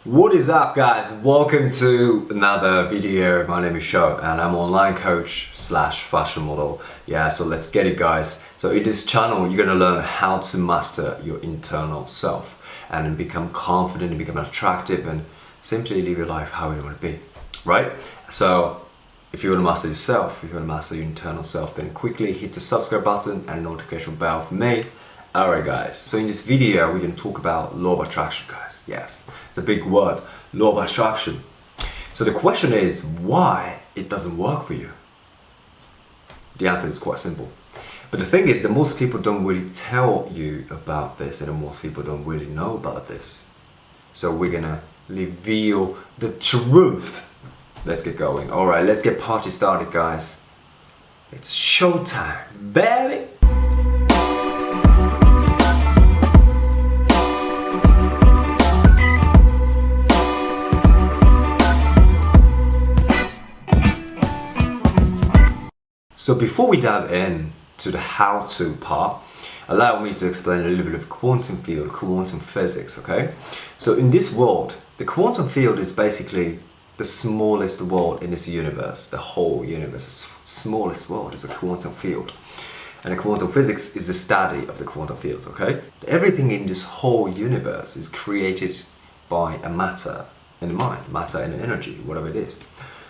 What is up, guys? Welcome to another video. My name is Sho and I'm an online coach slash fashion model. Yeah, so let's get it, guys. So in this channel you're gonna learn how to master your internal self and become confident and become attractive and simply live your life how you want to be, right? So if you want to master yourself, if you want to master your internal self, then quickly hit the subscribe button and notification bell for me. Alright, guys, so in this video we're going to talk about law of attraction, guys. Yes, it's a big word, law of attraction. So the question is why it doesn't work for you. The answer is quite simple. But the thing is that most people don't really tell you about this, and most people don't really know about this. So we're gonna reveal the truth. Let's get going. Alright, let's get party started, guys. It's showtime, baby! So before we dive in to the how-to part, allow me to explain a little bit of quantum field, quantum physics, okay? So in this world, the quantum field is basically the smallest world in this universe, the whole universe. The smallest world is a quantum field. And the quantum physics is the study of the quantum field, okay? Everything in this whole universe is created by a matter and a mind, matter and energy, whatever it is.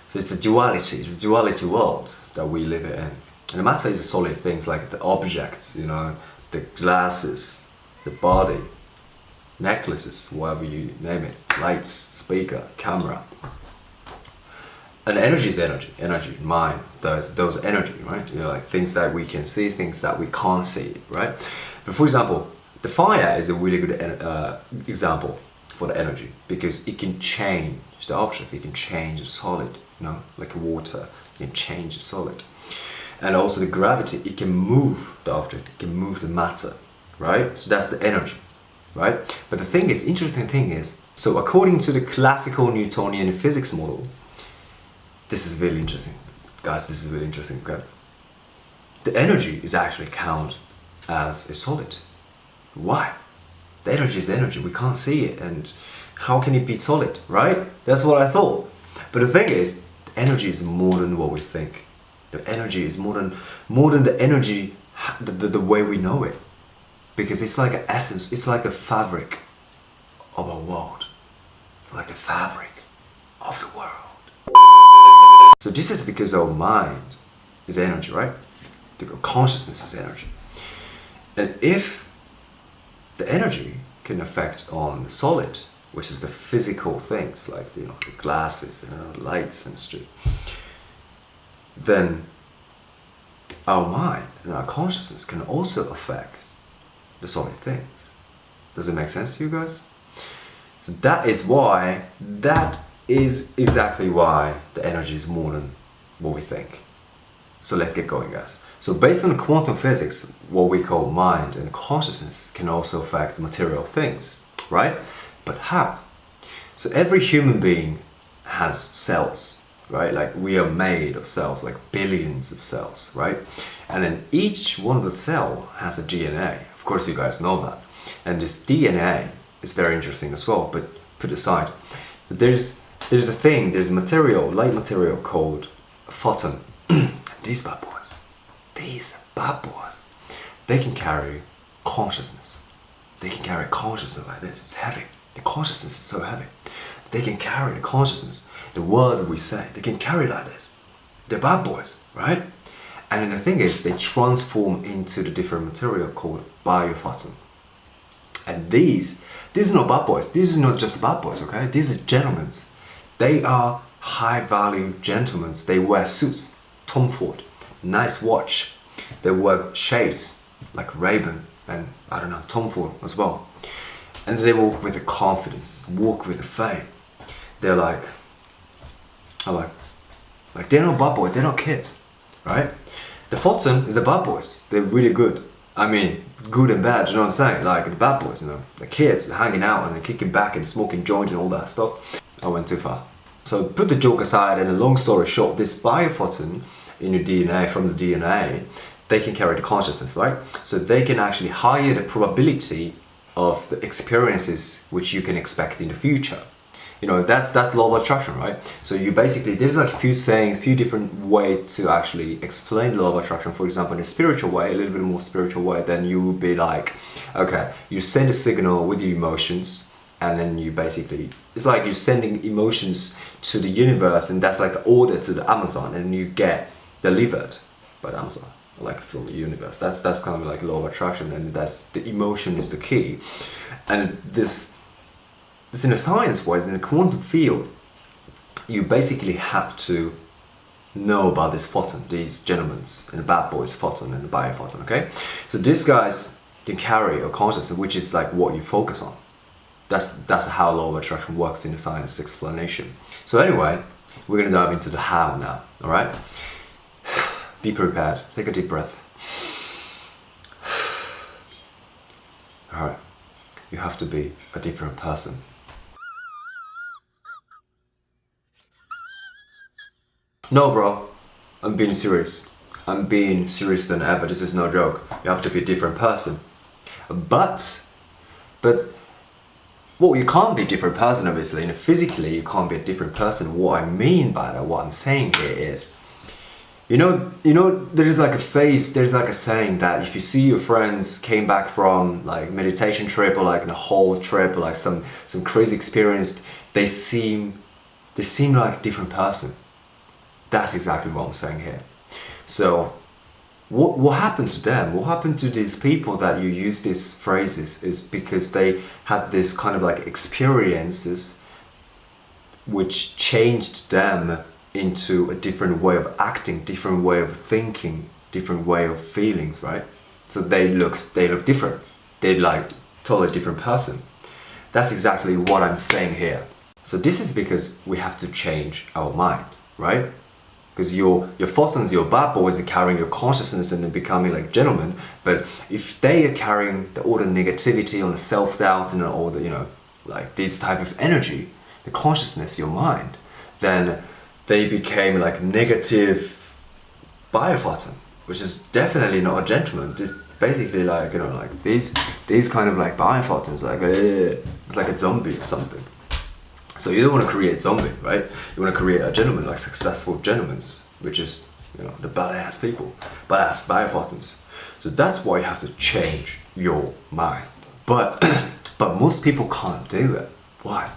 So it's a duality world that we live in. And the matter is a solid things like the objects, you know, the glasses, the body, necklaces, whatever you name it, lights, speaker, camera. And energy is energy, mind, those energy, right? You know, like things that we can see, things that we can't see, right? But for example, the fire is a really good example for the energy because it can change the object, it can change the solid, you know, like water, it can change the solid. And also the gravity, it can move the object, it can move the matter, right? So that's the energy, right? But the thing is, interesting thing is, so according to the classical Newtonian physics model, this is really interesting. Guys, this is really interesting, okay? The energy is actually counted as a solid. Why? The energy is energy, we can't see it, and how can it be solid, right? That's what I thought. But the thing is, energy is more than what we think. The energy is more than the energy, the way we know it. Because it's like an essence, it's like the fabric of our world. Like the fabric of the world. So this is because our mind is energy, right? The consciousness is energy. And if the energy can affect on the solid, which is the physical things like, you know, the glasses and the lights and stuff, then our mind and our consciousness can also affect the solid things. Does it make sense to you guys? So that is exactly why the energy is more than what we think. So let's get going, guys. So based on quantum physics, what we call mind and consciousness can also affect material things, right? But how? So every human being has cells, right? Like we are made of cells, like billions of cells, right? And then each one of the cell has a DNA. Of course you guys know that. And this DNA is very interesting as well, but put aside. There's a material, light material called Fulton. These bad boys, they can carry consciousness. They can carry consciousness like this. It's heavy. The consciousness is so heavy. They can carry the consciousness, the word we say, they can carry like this. They're bad boys, right? And then the thing is, they transform into the different material called biophoton. And these are not bad boys. These are not just bad boys, okay? These are gentlemen. They are high-value gentlemen. They wear suits, Tom Ford, nice watch. They wear shades like Ray-Ban and I don't know, Tom Ford as well. And they walk with the confidence, walk with the fame. They're like they're not bad boys, they're not kids, right? The Fulton is the bad boys. They're really good. I mean, good and bad, you know what I'm saying? Like the bad boys, you know, the kids hanging out and they're kicking back and smoking joint and all that stuff. I went too far. So put the joke aside, and a long story short, this biophoton in your DNA, from the DNA, they can carry the consciousness, right? So they can actually higher the probability of the experiences which you can expect in the future. You know, that's law of attraction, right? So you basically, there's like a few sayings, a few different ways to actually explain law of attraction. For example, in a spiritual way, a little bit more spiritual way, then you would be like, okay, you send a signal with your emotions, and then you basically, it's like you're sending emotions to the universe, and that's like an order to the Amazon, and you get delivered by the Amazon, like from the universe. That's kind of like law of attraction, and that's the emotion is the key. And this in a science wise, in a quantum field, you basically have to know about this Fulton, these gentlemen, and the bad boys, Fulton and the biophoton, okay? So these guys can carry a consciousness, which is like what you focus on. That's how law of attraction works in the science explanation. So anyway, we're gonna dive into the how now, all right? Be prepared, take a deep breath. All right, you have to be a different person. No, bro, I'm being serious. I'm being serious than ever. This is no joke. You have to be a different person. But, well, you can't be a different person, obviously. And physically, you can't be a different person. What I mean by that, what I'm saying here is, you know, there is like a phrase, there's like a saying that if you see your friends came back from like meditation trip or like a whole trip or like some crazy experience, they seem like a different person. That's exactly what I'm saying here. So what happened to them? What happened to these people that you use these phrases is because they had this kind of like experiences which changed them into a different way of acting, different way of thinking, different way of feelings, right? So they look different. They're like totally different person. That's exactly what I'm saying here. So this is because we have to change our mind, right? Because your photons, your bad boys are carrying your consciousness and they're becoming like gentlemen. But if they are carrying all the negativity and the self-doubt and all the, you know, like this type of energy, the consciousness, your mind, then they became like negative biophoton, which is definitely not a gentleman. Just basically like, you know, like these kind of like biophotons, like it's like a zombie or something. So you don't want to create zombie, right? You want to create a gentleman, like successful gentlemen, which is, you know, the badass people, badass biophotons. So that's why you have to change your mind. But most people can't do it. Why?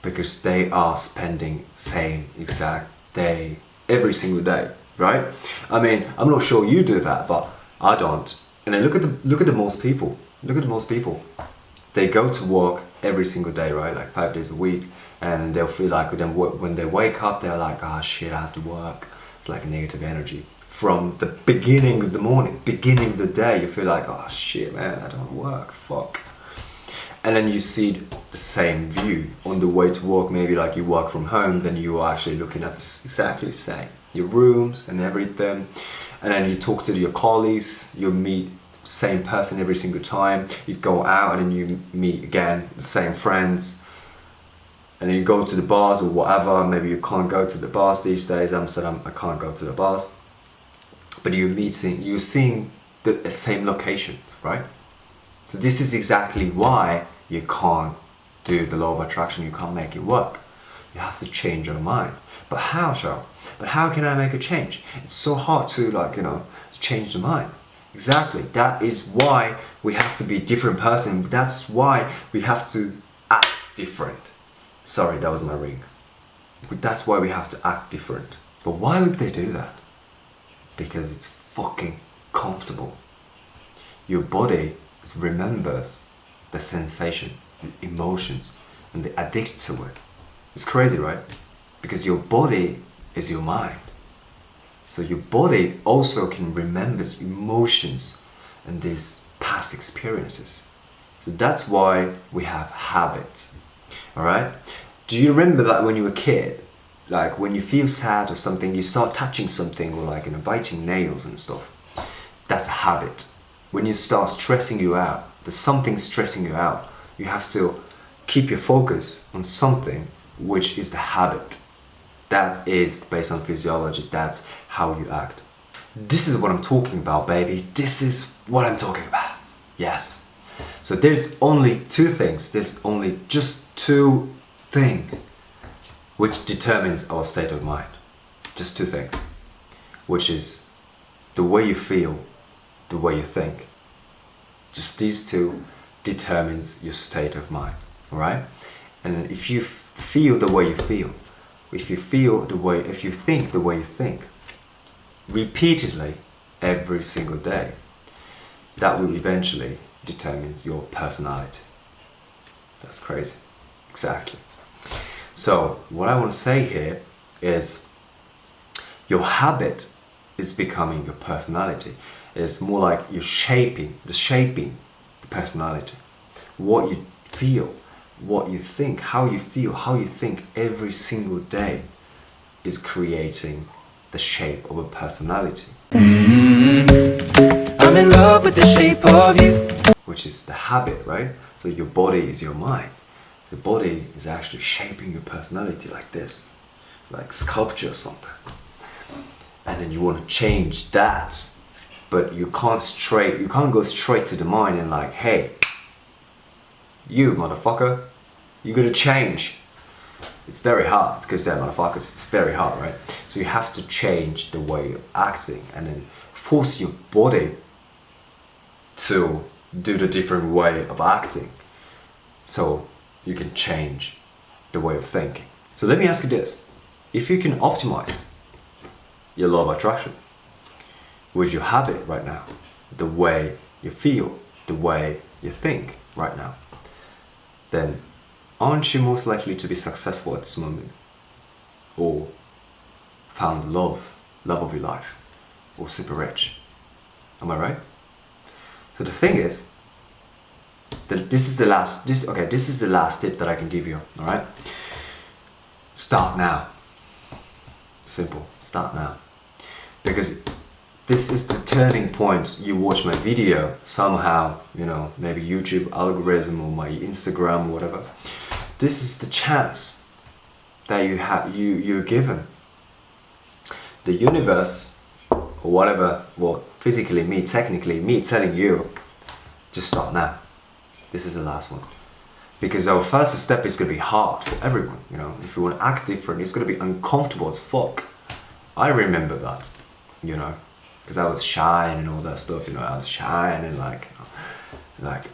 Because they are spending same exact day every single day, right? I mean, I'm not sure you do that, but I don't. And then look at the most people. Look at the most people. They go to work every single day, right? Like 5 days a week. And they'll feel like when they wake up, they're like, ah, shit, I have to work. It's like negative energy. From the beginning of the morning, beginning of the day, you feel like, oh shit, man, I don't work, fuck. And then you see the same view on the way to work. Maybe like you work from home, then you are actually looking at exactly the same. Your rooms and everything. And then you talk to your colleagues, you meet same person every single time. You go out and then you meet again the same friends. And then you go to the bars or whatever. Maybe you can't go to the bars these days. Amsterdam, I can't go to the bars. But you're seeing the same locations, right? So this is exactly why you can't do the law of attraction. You can't make it work. You have to change your mind. But how, Charles? But how can I make a change? It's so hard to, like, you know, change the mind. Exactly. That is why we have to be a different person. That's why we have to act different. Sorry, that was my ring. But that's why we have to act different. But why would they do that? Because it's fucking comfortable. Your body remembers the sensation, the emotions, and they addict to it. It's crazy, right? Because your body is your mind. So your body also can remember emotions and these past experiences. So that's why we have habits. Alright? Do you remember that when you were a kid? Like when you feel sad or something, you start touching something or like, you know, biting nails and stuff. That's a habit. When you start stressing you out, there's something stressing you out, you have to keep your focus on something which is the habit. That is based on physiology. That's how you act. This is what I'm talking about, baby. This is what I'm talking about. Yes. So there's only two things. There's only just two thing which determines our state of mind. Just two things, which is the way you feel, the way you think. Just these two determines your state of mind, alright? And if you feel the way you feel, if you think the way you think, repeatedly every single day, that will eventually determines your personality. That's crazy. Exactly. So what I want to say here is your habit is becoming your personality. It's more like you're shaping the personality. What you feel, what you think, how you feel, how you think every single day is creating the shape of a personality. I'm in love with the shape of you. Which is the habit, right? So your body is your mind. The body is actually shaping your personality like this, like sculpture or something. And then you want to change that, but you can't go straight to the mind and like, hey, you motherfucker, you gotta change. It's very hard because they're motherfuckers. It's very hard, right? So you have to change the way you're acting and then force your body to do the different way of acting, so you can change the way of thinking. So let me ask you this: if you can optimize your law of attraction with your habit right now, the way you feel, the way you think right now, then aren't you most likely to be successful at this moment, or found love of your life, or super rich? Am I right? So the thing is that this is the last tip that I can give you, all right? Start now. Simple. Start now. Because this is the turning point. You watch my video somehow, you know, maybe YouTube algorithm or my Instagram or whatever. This is the chance that you're given. The universe or whatever, well, physically technically me telling you, just start now. This is the last one. Because our first step is going to be hard for everyone, you know. If you want to act different, it's going to be uncomfortable as fuck. I remember that, you know, because I was shy and all that stuff, you know. I was shy and like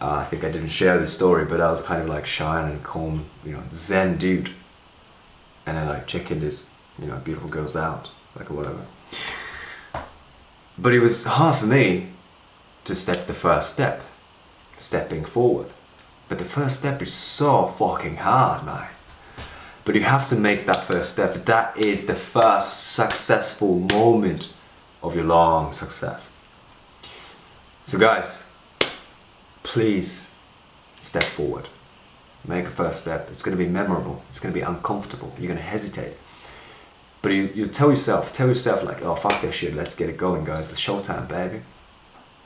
I think I didn't share this story, but I was kind of like shy and calm, you know, zen dude. And then like checking this, you know, beautiful girls out, like whatever. But it was hard for me to step the first step, stepping forward. But the first step is so fucking hard, man. But you have to make that first step. That is the first successful moment of your long success. So guys, please step forward. Make a first step. It's going to be memorable. It's going to be uncomfortable. You're going to hesitate. But you tell yourself like, oh, fuck that shit, let's get it going, guys. It's showtime, baby.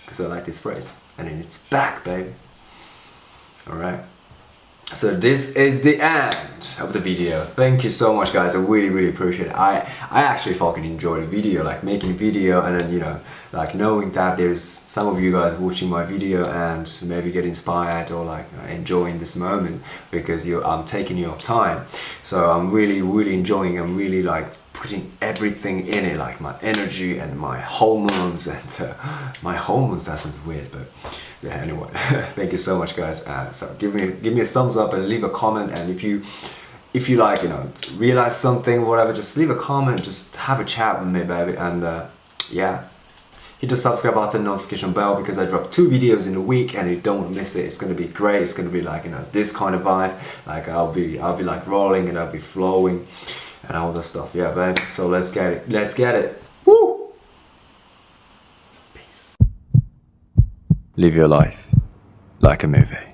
Because I like this phrase. And then it's back, baby. Alright. So this is the end of the video. Thank you so much, guys. I really appreciate it. I actually fucking enjoyed the video, like making a video, and then, you know, like knowing that there's some of you guys watching my video and maybe get inspired or like enjoying this moment because I'm taking your time. So I'm really enjoying. I'm really like putting everything in it, like my energy and my hormones and my hormones. That sounds weird, but yeah, anyway. Thank you so much, guys. So give me a thumbs up and leave a comment, and if you like, you know, realize something, whatever, just leave a comment, just have a chat with me, baby. And yeah, hit the subscribe button, notification bell, because I drop 2 videos in a week and you don't miss it. It's gonna be great. It's gonna be like, you know, this kind of vibe. Like I'll be like rolling and I'll be flowing and all that stuff. Yeah, baby. So let's get it. Let's get it. Woo! Peace. Live your life like a movie.